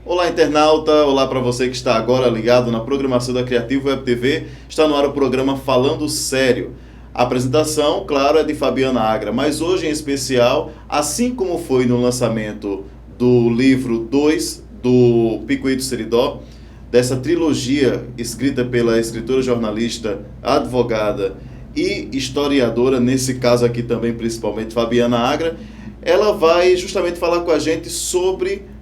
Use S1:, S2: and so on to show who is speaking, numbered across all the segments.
S1: Olá, internauta! Olá para você que está agora ligado na programação da Criativo Web TV. Está no ar o programa Falando Sério. A apresentação, claro, é de Fabiana Agra, mas hoje em especial, assim como foi no lançamento do livro 2 do Picuí do Seridó, dessa trilogia escrita pela escritora, jornalista, advogada e historiadora, nesse caso aqui também principalmente Fabiana Agra, ela vai justamente falar com a gente sobre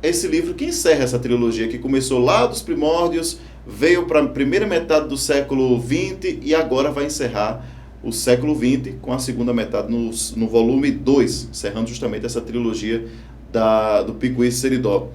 S1: esse livro que encerra essa trilogia, que começou lá dos primórdios, veio para a primeira metade do século XX e agora vai encerrar o século XX com a segunda metade no volume 2, encerrando justamente essa trilogia do Picuí Seridó.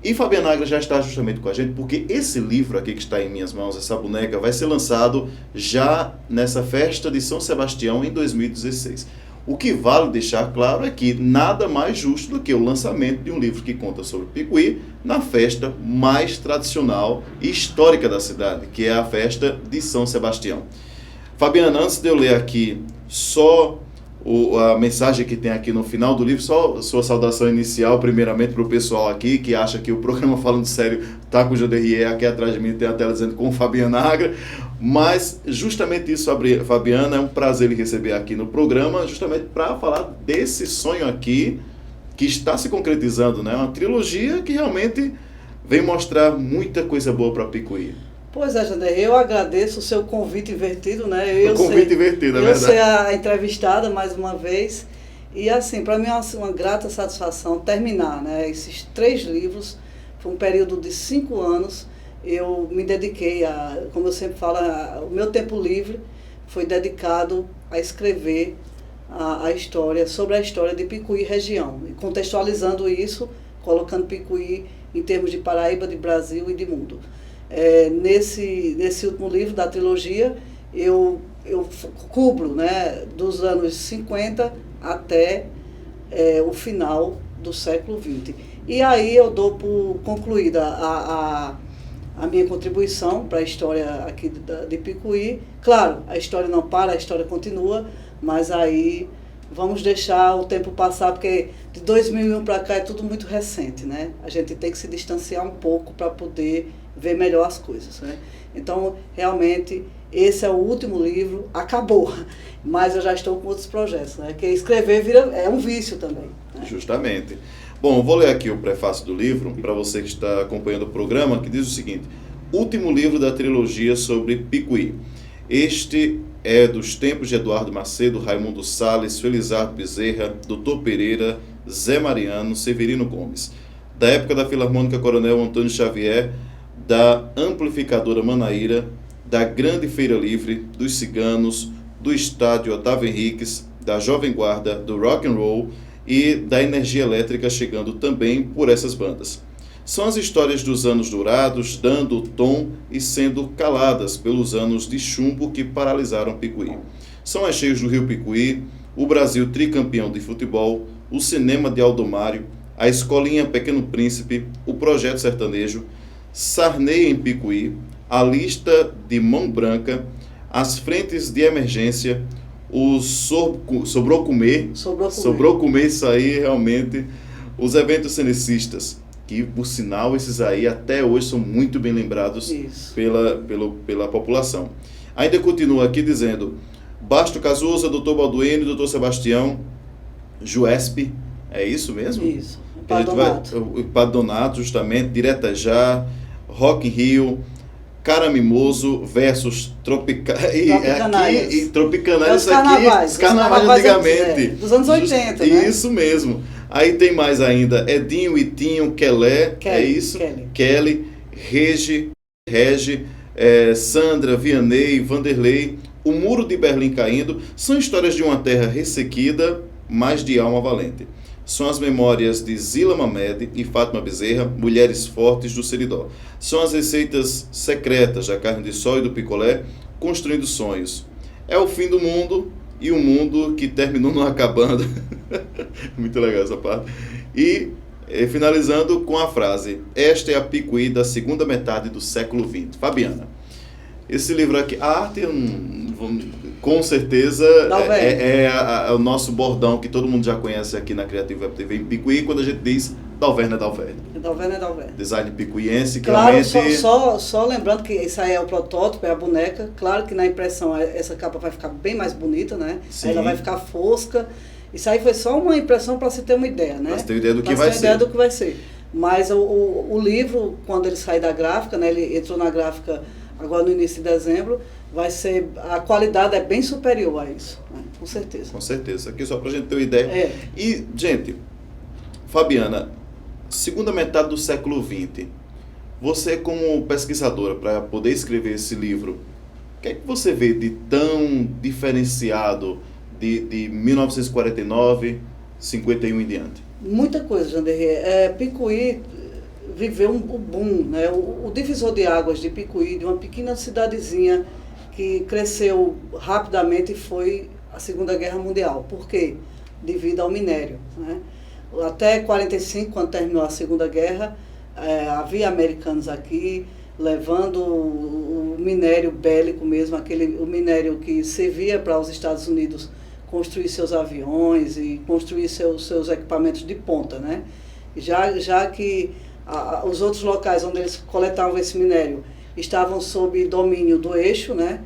S1: E Fabiana Agra já está justamente com a gente, porque esse livro aqui que está em minhas mãos, essa boneca, vai ser lançado já nessa festa de São Sebastião em 2016. O que vale deixar claro é que nada mais justo do que o lançamento de um livro que conta sobre Picuí na festa mais tradicional e histórica da cidade, que é a festa de São Sebastião. Fabiana, antes de eu ler aqui só a mensagem que tem aqui no final do livro, só sua saudação inicial, primeiramente para o pessoal aqui que acha que o programa Falando Sério está com o JDRE aqui atrás de mim, tem a tela dizendo com Fabiana Agra, mas justamente isso, Fabiana, é um prazer lhe receber aqui no programa, justamente para falar desse sonho aqui que está se concretizando, né? Uma trilogia que realmente vem mostrar muita coisa boa para Picuí.
S2: Pois é, Jander, eu agradeço o seu convite invertido, né?
S1: Invertido, é verdade.
S2: Eu ser a entrevistada mais uma vez. E assim, para mim é uma grata satisfação terminar, né? Esses 3 livros. Foi um período de 5 anos. Eu me dediquei como eu sempre falo, o meu tempo livre foi dedicado a escrever a história, sobre a história de Picuí região. E contextualizando isso, colocando Picuí em termos de Paraíba, de Brasil e de mundo. Nesse último livro da trilogia, eu cubro, né, dos anos 50 até o final do século XX. E aí eu dou por concluída a minha contribuição para a história aqui de Picuí. Claro, a história não para, a história continua, mas aí vamos deixar o tempo passar, porque de 2001 para cá é tudo muito recente, né? A gente tem que se distanciar um pouco para poder ver melhor as coisas, né? Então, realmente, esse é o último livro, acabou, mas eu já estou com outros projetos, né? Que escrever é um vício também, né?
S1: Justamente. Bom, eu vou ler aqui o prefácio do livro, para você que está acompanhando o programa, que diz o seguinte: último livro da trilogia sobre Picuí. Este é dos tempos de Eduardo Macedo, Raimundo Salles, Felizardo Bezerra, Doutor Pereira, Zé Mariano, Severino Gomes. Da época da Filarmônica Coronel Antônio Xavier, da Amplificadora Manaíra, da Grande Feira Livre, dos Ciganos, do Estádio Otávio Henriques, da Jovem Guarda, do Rock and Roll e da Energia Elétrica, chegando também por essas bandas. São as histórias dos anos dourados, dando o tom e sendo caladas pelos anos de chumbo que paralisaram Picuí. São as cheias do Rio Picuí, o Brasil tricampeão de futebol, o cinema de Aldomário, a escolinha Pequeno Príncipe, o projeto sertanejo, Sarney em Picuí, a lista de Mão Branca, as frentes de emergência, o Sobrou Comer, isso aí realmente, os eventos cenecistas, que por sinal esses aí até hoje são muito bem lembrados pela população. Ainda continua aqui dizendo: Basto Casusa, Doutor Balduino, Doutor Sebastião, Juesp, é isso mesmo?
S2: Isso, o
S1: Padre Donato, justamente, Direta Já, Rock in Rio, Caramimoso versus
S2: Tropicanais.
S1: Tropicanais,
S2: os carnavais
S1: antigamente.
S2: Dos anos 80, né?
S1: Isso mesmo. Aí tem mais ainda, Edinho, Itinho, Kelé, é isso? Kelly, Regi, Sandra, Vianney, Vanderlei, o Muro de Berlim caindo. São histórias de uma terra ressequida, mas de alma valente. São as memórias de Zila Mamed e Fátima Bezerra, mulheres fortes do Seridó. São as receitas secretas da carne de sol e do picolé, construindo sonhos. É o fim do mundo e um mundo que terminou não acabando. Muito legal essa parte. E finalizando com a frase: esta é a Picuí da segunda metade do século XX. Fabiana, esse livro aqui, a arte, com certeza, é o nosso bordão que todo mundo já conhece aqui na Criativo Web TV em Picuí, quando a gente diz Dalverna é Dalverna.
S2: Dalverna é Dalverna.
S1: Design picuiense,
S2: Claro,
S1: realmente...
S2: só lembrando que isso aí é o protótipo, é a boneca. Claro que na impressão essa capa vai ficar bem mais bonita, né?
S1: Sim.
S2: Ela vai ficar fosca. Isso aí foi só uma impressão para se ter uma ideia, né?
S1: Para se ter ideia do que vai ser.
S2: Para se ter ideia do que vai ser. Mas o livro, quando ele sair da gráfica, né? Ele entrou na gráfica agora no início de dezembro, vai ser... A qualidade é bem superior a isso, né? Com certeza.
S1: Com certeza. Aqui só para a gente ter uma ideia.
S2: É.
S1: E, gente, Fabiana, segunda metade do século XX, você como pesquisadora, para poder escrever esse livro, o que é que você vê de tão diferenciado de 1949, 51 em diante?
S2: Muita coisa, Janderê. Picuí viveu um boom, né? O divisor de águas de Picuí, de uma pequena cidadezinha que cresceu rapidamente, foi a Segunda Guerra Mundial. Por quê? Devido ao minério, né? Até 45, quando terminou a Segunda Guerra, havia americanos aqui levando o minério bélico mesmo, o minério que servia para os Estados Unidos construir seus aviões e construir seus equipamentos de ponta, né? Já que os outros locais onde eles coletavam esse minério estavam sob domínio do eixo, né?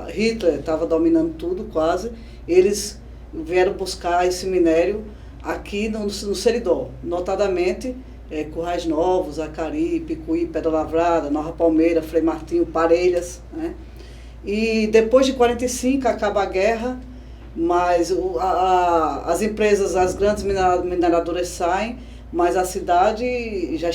S2: Hitler estava dominando tudo quase, eles vieram buscar esse minério aqui no Seridó, notadamente Currais Novos, Acari, Picuí, Pedra Lavrada, Nova Palmeira, Frei Martinho, Parelhas, né? E depois de 45 acaba a guerra, mas as empresas, as grandes mineradoras saem, mas a cidade já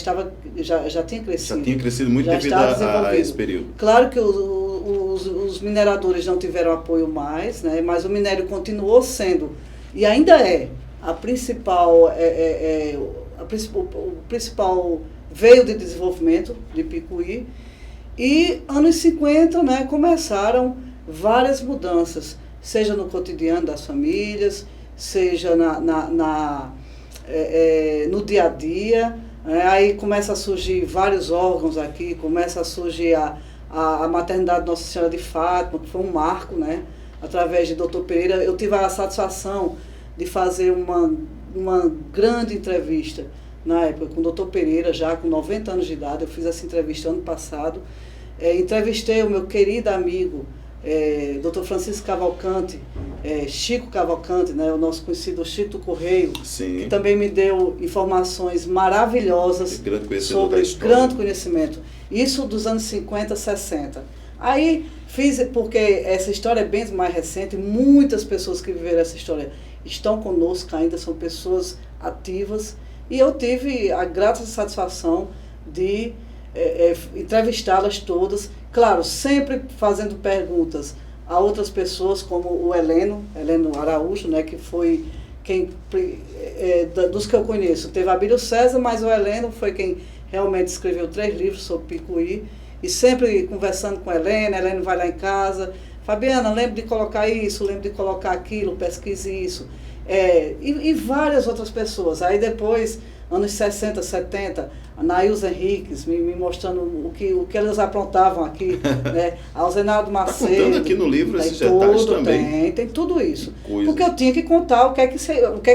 S2: tinha crescido.
S1: Já tinha crescido muito devido a esse período.
S2: Claro que os mineradores não tiveram apoio mais, né, mas o minério continuou sendo, e ainda é, o principal veio de desenvolvimento de Picuí. E anos 50, né, começaram várias mudanças, seja no cotidiano das famílias, seja no dia a dia. Aí começa a surgir vários órgãos aqui, começa a surgir a maternidade Nossa Senhora de Fátima, que foi um marco, né, através de Dr. Pereira. Eu tive a satisfação de fazer uma grande entrevista na época com o Dr. Pereira, já com 90 anos de idade. Eu fiz essa entrevista ano passado. Entrevistei o meu querido amigo, Dr. Francisco Cavalcante, Chico Cavalcante, né, o nosso conhecido Chico do Correio,
S1: Sim.
S2: que também me deu informações maravilhosas sobre grande conhecimento. Isso dos anos 50, 60. Aí fiz, porque essa história é bem mais recente, muitas pessoas que viveram essa história estão conosco ainda, são pessoas ativas, e eu tive a grata satisfação de entrevistá-las todas, claro, sempre fazendo perguntas a outras pessoas, como o Heleno Araújo, né, que foi quem, dos que eu conheço, teve Abílio César, mas o Heleno foi quem realmente escreveu 3 livros sobre Picuí, e sempre conversando com a Heleno vai lá em casa, Fabiana, lembre de colocar isso, lembre de colocar aquilo, pesquise isso, e várias outras pessoas. Aí depois, anos 60, 70, a Nailza Henriques me mostrando o que elas aprontavam aqui, né? Alzenado Macedo.
S1: Contando aqui no livro esses detalhes também.
S2: Tem tudo isso. Porque eu tinha que contar o que é que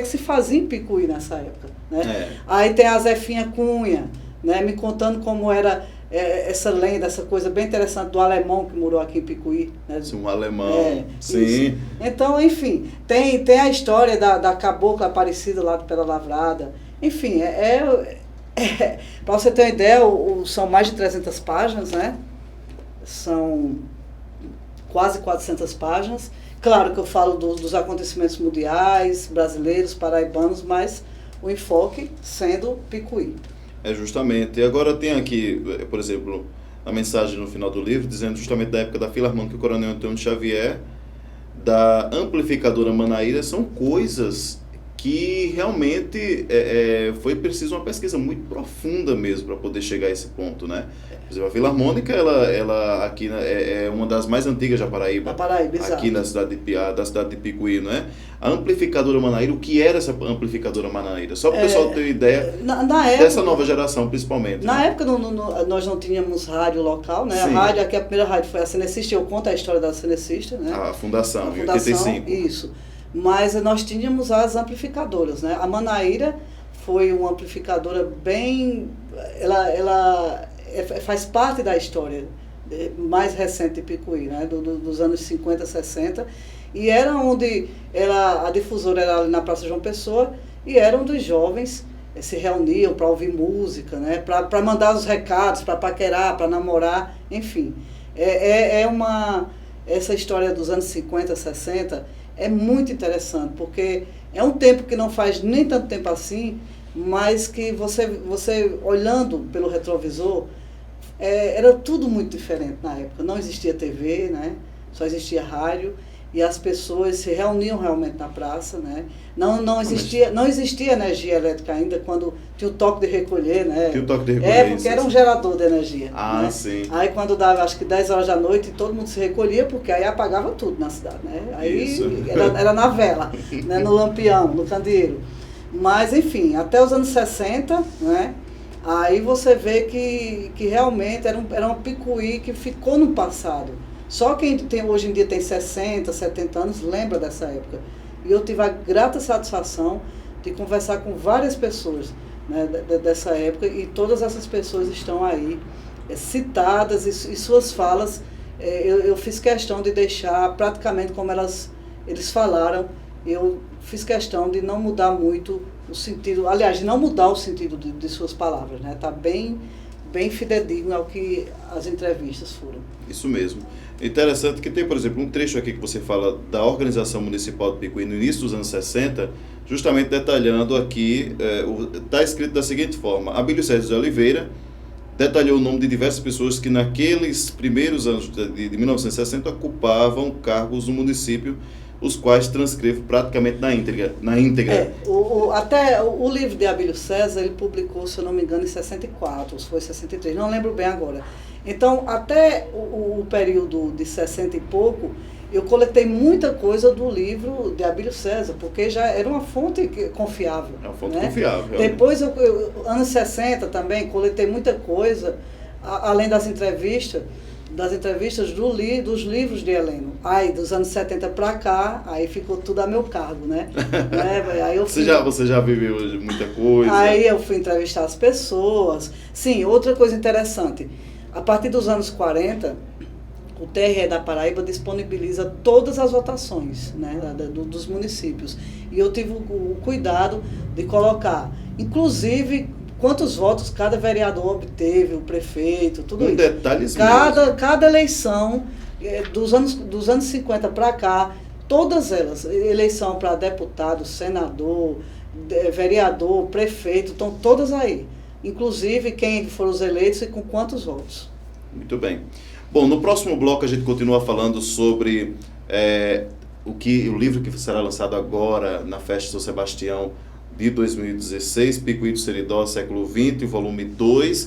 S2: se fazia em Picuí nessa época, né? Aí tem a Zefinha Cunha, né? Me contando como era essa lenda, essa coisa bem interessante do alemão que morou aqui em Picuí. Né?
S1: Um alemão, sim.
S2: Isso. Então, enfim, tem a história da cabocla Aparecida lá do Pedra Lavrada. Enfim, para você ter uma ideia, são mais de 300 páginas, né? São quase 400 páginas. Claro que eu falo dos acontecimentos mundiais, brasileiros, paraibanos, mas o enfoque sendo Picuí.
S1: Justamente. E agora tem aqui, por exemplo, a mensagem no final do livro, dizendo justamente da época da Filarmônica Coronel Antônio Xavier, da amplificadora Manaíra, são coisas que realmente foi preciso uma pesquisa muito profunda mesmo para poder chegar a esse ponto, né? Por exemplo, a Filarmônica, ela aqui é uma das mais antigas da Paraíba.
S2: Da Paraíba, exato.
S1: Aqui da cidade de Picuí, não é? A amplificadora Manaíra, o que era essa amplificadora Manaíra? Só para o pessoal ter uma ideia dessa nova geração, principalmente.
S2: Na época nós não tínhamos rádio local, né?
S1: Sim.
S2: A rádio, aqui a primeira rádio foi a Cenecista, eu conto a história da Cenecista, né?
S1: A fundação, em 85.
S2: Isso. Mas nós tínhamos as amplificadoras, né? A Manaíra, foi uma amplificadora bem... Ela faz parte da história mais recente de Picuí, né? Dos anos 50, 60. E era onde a difusora era ali na Praça João Pessoa, e era onde os jovens se reuniam para ouvir música, né? Para mandar os recados, para paquerar, para namorar, enfim. Essa história dos anos 50, 60 é muito interessante, porque é um tempo que não faz nem tanto tempo assim, mas que você olhando pelo retrovisor, era tudo muito diferente na época. Não existia TV, né? Só existia rádio, e as pessoas se reuniam realmente na praça, né? Não existia energia elétrica ainda, quando tinha o toque de recolher, né?
S1: Tinha o toque de recolher,
S2: porque era um gerador de energia.
S1: Ah,
S2: né?
S1: Sim.
S2: Aí quando dava, acho que 10 horas da noite, todo mundo se recolhia, porque aí apagava tudo na cidade, né? Aí era na vela, né? No lampião, no candeeiro. Mas, enfim, até os anos 60, né? Aí você vê que realmente era um Picuí que ficou no passado. Só quem hoje em dia tem 60, 70 anos lembra dessa época. E eu tive a grata satisfação de conversar com várias pessoas, né, dessa época, e todas essas pessoas estão aí citadas, e suas falas eu fiz questão de deixar praticamente como eles falaram. Eu fiz questão de não mudar muito o sentido, aliás, de não mudar o sentido de suas palavras, né? Tá bem fidedigno ao que as entrevistas foram.
S1: Isso mesmo. Interessante que tem, por exemplo, um trecho aqui que você fala da Organização Municipal de Picuí no início dos anos 60, justamente detalhando aqui, está escrito da seguinte forma: Abílio César de Oliveira detalhou o nome de diversas pessoas que naqueles primeiros anos de 1960 ocupavam cargos no município, os quais transcrevo praticamente na íntegra.
S2: Até o livro de Abílio César, ele publicou, se eu não me engano, em 64, ou foi 63, não lembro bem agora. Então, até o período de 60 e pouco, eu coletei muita coisa do livro de Abílio César, porque já era uma fonte confiável.
S1: É uma fonte,
S2: né?
S1: confiável.
S2: Depois, anos 60 também, coletei muita coisa, além das entrevistas dos livros de Heleno. Aí, dos anos 70 para cá, aí ficou tudo a meu cargo, né? Aí
S1: Você já viveu muita coisa?
S2: Aí eu fui entrevistar as pessoas. Sim, outra coisa interessante. A partir dos anos 40, o TRE da Paraíba disponibiliza todas as votações, né, dos municípios. E eu tive o cuidado de colocar, inclusive, quantos votos cada vereador obteve, o prefeito, tudo isso.
S1: Detalhes
S2: cada eleição, dos anos 50 para cá, todas elas, eleição para deputado, senador, vereador, prefeito, estão todas aí. Inclusive quem foram os eleitos e com quantos votos.
S1: Muito bem. Bom, no próximo bloco a gente continua falando sobre o livro que será lançado agora na Festa São Sebastião de 2016, Picuí do Seridó, século XX, volume 2,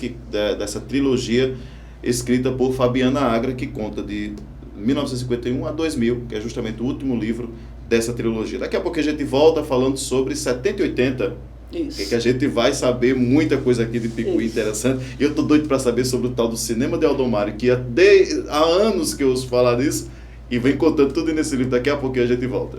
S1: dessa trilogia escrita por Fabiana Agra, que conta de 1951 a 2000, que é justamente o último livro dessa trilogia. Daqui a pouco a gente volta falando sobre 70 e 80.
S2: Isso.
S1: Que a gente vai saber muita coisa aqui de Picuí interessante. E eu tô doido para saber sobre o tal do Cinema de Aldomário, que há anos que eu ouço falar disso, e vem contando tudo nesse livro. Daqui a pouco a gente volta.